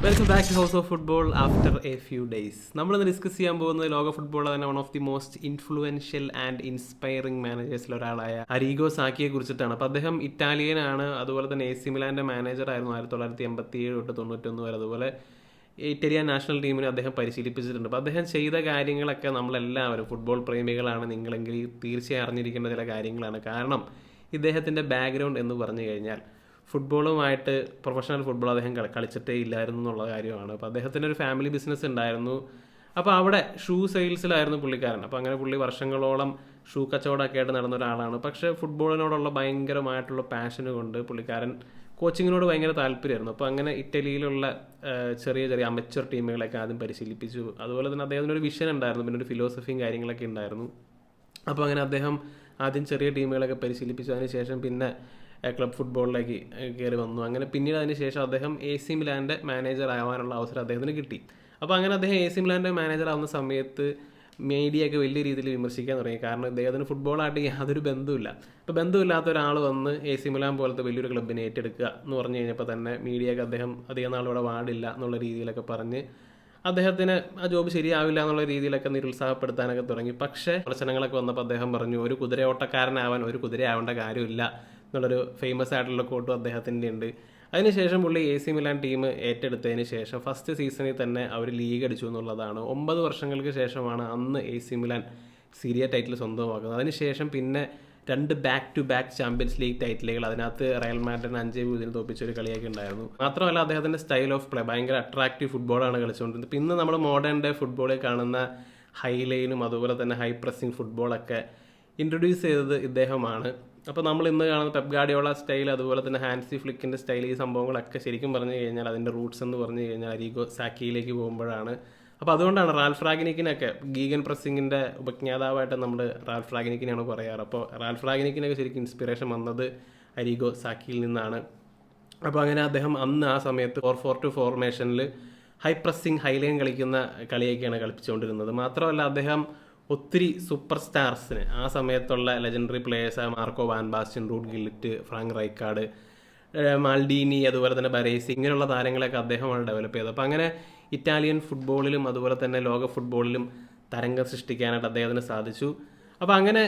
Welcome back to house of football after a few days. നമ്മളിന്ന് discuss ചെയ്യാൻ പോകുന്നത് ലോക ഫുട്ബോളിലെ തന്നെ one of the most influential and inspiring മാനേജേഴ്സിൽ ഒരാളായ അരീഗോ സാക്കിയെ കുറിച്ചിട്ടാണ്. അപ്പോൾ അദ്ദേഹം ഇറ്റാലിയനാണ്, അതുപോലെ തന്നെ AC മിലാൻ്റെ മാനേജർ ആയിരുന്നു 1987 തൊട്ട് 91 വരെ. അതുപോലെ ഇറ്റാലിയൻ നാഷണൽ ടീമിനെ അദ്ദേഹം പരിശീലിപ്പിച്ചിട്ടുണ്ട്. അപ്പോൾ അദ്ദേഹം ചെയ്ത കാര്യങ്ങളൊക്കെ നമ്മളെല്ലാവരും ഫുട്ബോൾ പ്രേമികളാണ് നിങ്ങളെങ്കിൽ തീർച്ചയായും അറിഞ്ഞിരിക്കേണ്ട ചില കാര്യങ്ങളാണ്. കാരണം ഇദ്ദേഹത്തിൻ്റെ ബാക്ക്ഗ്രൗണ്ട് എന്ന് പറഞ്ഞു കഴിഞ്ഞാൽ ഫുട്ബോളുമായിട്ട് പ്രൊഫഷണൽ ഫുട്ബോൾ അദ്ദേഹം കളിച്ചിട്ടേ ഇല്ലായിരുന്നു എന്നുള്ള കാര്യമാണ്. അപ്പോൾ അദ്ദേഹത്തിൻ്റെ ഒരു ഫാമിലി ബിസിനസ് ഉണ്ടായിരുന്നു. അപ്പോൾ അവിടെ ഷൂ സെയിൽസിലായിരുന്നു പുള്ളിക്കാരൻ. അപ്പോൾ അങ്ങനെ പുള്ളി വർഷങ്ങളോളം ഷൂ കച്ചവടമൊക്കെ ആയിട്ട് നടന്ന ഒരാളാണ്. പക്ഷേ ഫുട്ബോളിനോടുള്ള ഭയങ്കരമായിട്ടുള്ള പാഷന് കൊണ്ട് പുള്ളിക്കാരൻ കോച്ചിങ്ങിനോട് ഭയങ്കര താല്പര്യമായിരുന്നു. അപ്പോൾ അങ്ങനെ ഇറ്റലിയിലുള്ള ചെറിയ ചെറിയ അമച്വർ ടീമുകളൊക്കെ ആദ്യം പരിശീലിപ്പിച്ചു. അതുപോലെ തന്നെ അദ്ദേഹത്തിൻ്റെ ഒരു വിഷൻ ഉണ്ടായിരുന്നു, പിന്നെ ഒരു ഫിലോസഫിയും കാര്യങ്ങളൊക്കെ ഉണ്ടായിരുന്നു. അപ്പോൾ അങ്ങനെ അദ്ദേഹം ആദ്യം ചെറിയ ടീമുകളൊക്കെ പരിശീലിപ്പിച്ചു. അതിന് ശേഷം പിന്നെ ക്ലബ് ഫുട്ബോളിലേക്ക് കയറി വന്നു. അങ്ങനെ പിന്നീട് അതിന് ശേഷം അദ്ദേഹം AC മിലാൻ്റെ മാനേജർ ആവാനുള്ള അവസരം അദ്ദേഹത്തിന് കിട്ടി. അപ്പോൾ അങ്ങനെ അദ്ദേഹം AC മിലാൻ്റെ മാനേജർ ആവുന്ന സമയത്ത് മീഡിയയൊക്കെ വലിയ രീതിയിൽ വിമർശിക്കാൻ തുടങ്ങി. കാരണം ഇദ്ദേഹത്തിന് ഫുട്ബോളായിട്ട് യാതൊരു ബന്ധമില്ല. അപ്പോൾ ബന്ധമില്ലാത്ത ഒരാൾ വന്ന് AC മിലാൻ പോലത്തെ വലിയൊരു ക്ലബ്ബിനെ ഏറ്റെടുക്കുക എന്ന് പറഞ്ഞു കഴിഞ്ഞപ്പോൾ തന്നെ മീഡിയയൊക്കെ അദ്ദേഹം അധികം നാളിവിടെ പാടില്ല എന്നുള്ള രീതിയിലൊക്കെ പറഞ്ഞ് അദ്ദേഹത്തിന് ആ ജോബ് ശരിയാവില്ല എന്നുള്ള രീതിയിലൊക്കെ നിരുത്സാഹപ്പെടുത്താനൊക്കെ തുടങ്ങി. പക്ഷേ പ്രശ്നങ്ങളൊക്കെ വന്നപ്പോൾ അദ്ദേഹം പറഞ്ഞു, ഒരു കുതിരയോട്ടക്കാരനാവാൻ ഒരു കുതിരയാവേണ്ട കാര്യമില്ല എന്നുള്ളൊരു ഫേമസ് ആയിട്ടുള്ള കോട്ടും അദ്ദേഹത്തിൻ്റെ ഉണ്ട്. അതിനുശേഷം പുള്ളി AC മിലാൻ ടീം ഏറ്റെടുത്തതിന് ശേഷം ഫസ്റ്റ് സീസണിൽ തന്നെ അവർ ലീഗ് അടിച്ചു എന്നുള്ളതാണ്. 9 വർഷങ്ങൾക്ക് ശേഷമാണ് അന്ന് AC മിലാൻ സീരിയ ടൈറ്റിൽ സ്വന്തമാക്കുന്നത്. അതിനുശേഷം പിന്നെ 2 back to back champions league ടൈറ്റിലുകൾ, അതിനകത്ത് റയൽ മാഡ്രിഡിന് 5-0 തോപ്പിച്ച ഒരു കളിയൊക്കെ ഉണ്ടായിരുന്നു. മാത്രമല്ല അദ്ദേഹത്തിൻ്റെ സ്റ്റൈൽ ഓഫ് പ്ലേ ഭയങ്കര അട്രാക്റ്റീവ് ഫുട്ബോളാണ് കളിച്ചുകൊണ്ടിരുന്നത്. പിന്നെ നമ്മൾ മോഡേൺ ഡേ ഫുട്ബോളിൽ കാണുന്ന ഹൈ ലൈനും അതുപോലെ തന്നെ ഹൈ പ്രസ്സിങ് ഫുട്ബോളൊക്കെ ഇൻട്രൊഡ്യൂസ് ചെയ്തത് ഇദ്ദേഹമാണ്. അപ്പോൾ നമ്മൾ ഇന്ന് കാണുന്ന പെപ് ഗാർഡിയോള സ്റ്റൈൽ, അതുപോലെ തന്നെ ഹാൻസി ഫ്ലിക്കിൻ്റെ സ്റ്റൈൽ, ഈ സംഭവങ്ങളൊക്കെ ശരിക്കും പറഞ്ഞു കഴിഞ്ഞാൽ അതിൻ്റെ റൂട്ട്സ് എന്ന് പറഞ്ഞു കഴിഞ്ഞാൽ അരീഗോ സാക്കിയിലേക്ക് പോകുമ്പോഴാണ്. അപ്പോൾ അതുകൊണ്ടാണ് റാൽഫ് റാഗ്നിക്കിനൊക്കെ ഗീഗൻ പ്രസ്സിങ്ങിൻ്റെ ഉപജ്ഞാതാവായിട്ട് നമ്മൾ റാൽഫ് റാഗ്നിക്കിനെയാണ് പറയാറ്. അപ്പോൾ റാൽഫ് റാഗ്നിക്കിനൊക്കെ ശരിക്കും ഇൻസ്പിറേഷൻ വന്നത് അരീഗോ സാക്കിയിൽ നിന്നാണ്. അപ്പോൾ അങ്ങനെ അദ്ദേഹം അന്ന് ആ സമയത്ത് 4-4-2 ഫോർമേഷനിൽ ഹൈ പ്രസ്സിങ് ഹൈ ലൈൻ കളിക്കുന്ന കളിയൊക്കെയാണ് കളിപ്പിച്ചുകൊണ്ടിരുന്നത്. മാത്രമല്ല അദ്ദേഹം ഒത്തിരി സൂപ്പർ സ്റ്റാർസിന്, ആ സമയത്തുള്ള legendary players Marco van Basten, Ruud Gullit, Frank Rijkaard, Maldini, അതുപോലെ തന്നെ ബരേസി, ഇങ്ങനെയുള്ള താരങ്ങളെയൊക്കെ അദ്ദേഹമാണ് ഡെവലപ്പ് ചെയ്തത്. അപ്പോൾ അങ്ങനെ ഇറ്റാലിയൻ ഫുട്ബോളിലും അതുപോലെ തന്നെ ലോക ഫുട്ബോളിലും തരംഗം സൃഷ്ടിക്കാനായിട്ട് അദ്ദേഹത്തിന് സാധിച്ചു. അപ്പോൾ അങ്ങനെ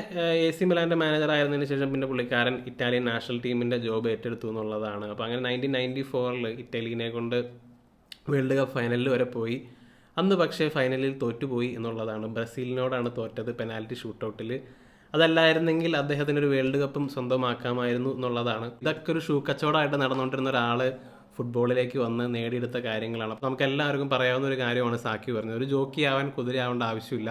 AC മിലാൻ്റെ മാനേജർ ആയിരുന്നതിന് ശേഷം പിന്നെ പുള്ളിക്കാരൻ ഇറ്റാലിയൻ നാഷണൽ ടീമിൻ്റെ ജോബ് ഏറ്റെടുത്തു എന്നുള്ളതാണ്. അപ്പോൾ അങ്ങനെ 1994 ഇറ്റലിയെ കൊണ്ട് വേൾഡ് കപ്പ് ഫൈനലിൽ വരെ പോയി. അന്ന് പക്ഷേ ഫൈനലിൽ തോറ്റുപോയി എന്നുള്ളതാണ്. ബ്രസീലിനോടാണ് തോറ്റത് പെനാൽറ്റി ഷൂട്ടൗട്ടിൽ. അതല്ലായിരുന്നെങ്കിൽ അദ്ദേഹത്തിനൊരു വേൾഡ് കപ്പും സ്വന്തമാക്കാമായിരുന്നു എന്നുള്ളതാണ്. ഇതൊക്കെ ഒരു ഷൂ കച്ചവടമായിട്ട് നടന്നുകൊണ്ടിരുന്ന ഒരാൾ ഫുട്ബോളിലേക്ക് വന്ന് നേടിയെടുത്ത കാര്യങ്ങളാണ്. അപ്പോൾ നമുക്ക് എല്ലാവർക്കും പറയാവുന്ന ഒരു കാര്യമാണ് സാക്കി പറഞ്ഞത്, ഒരു ജോക്കി ആവാൻ കുതിരയാവേണ്ട ആവശ്യമില്ല.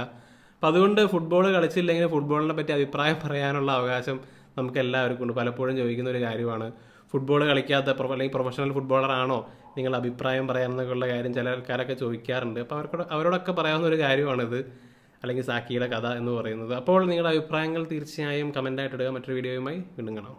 അപ്പോൾ അതുകൊണ്ട് ഫുട്ബോൾ കളിച്ചില്ലെങ്കിൽ ഫുട്ബോളിനെ പറ്റി അഭിപ്രായം പറയാനുള്ള അവകാശം നമുക്ക് എല്ലാവർക്കും ഉണ്ട്. പലപ്പോഴും ചോദിക്കുന്ന ഒരു കാര്യമാണ്, ഫുട്ബോൾ കളിക്കാത്ത അല്ലെങ്കിൽ പ്രൊഫഷണൽ ഫുട്ബോളറാണോ നിങ്ങൾ അഭിപ്രായം പറയാമെന്നൊക്കെയുള്ള കാര്യം ചില ആൾക്കാരൊക്കെ ചോദിക്കാറുണ്ട്. അപ്പോൾ അവരോടൊക്കെ പറയാവുന്ന ഒരു കാര്യമാണിത്, അല്ലെങ്കിൽ സാക്കിയുടെ കഥ എന്ന് പറയുന്നത്. അപ്പോൾ നിങ്ങളുടെ അഭിപ്രായങ്ങൾ തീർച്ചയായും കമൻ്റായിട്ട് ഇടുക. മറ്റൊരു വീഡിയോയുമായി വീണ്ടും കാണാം.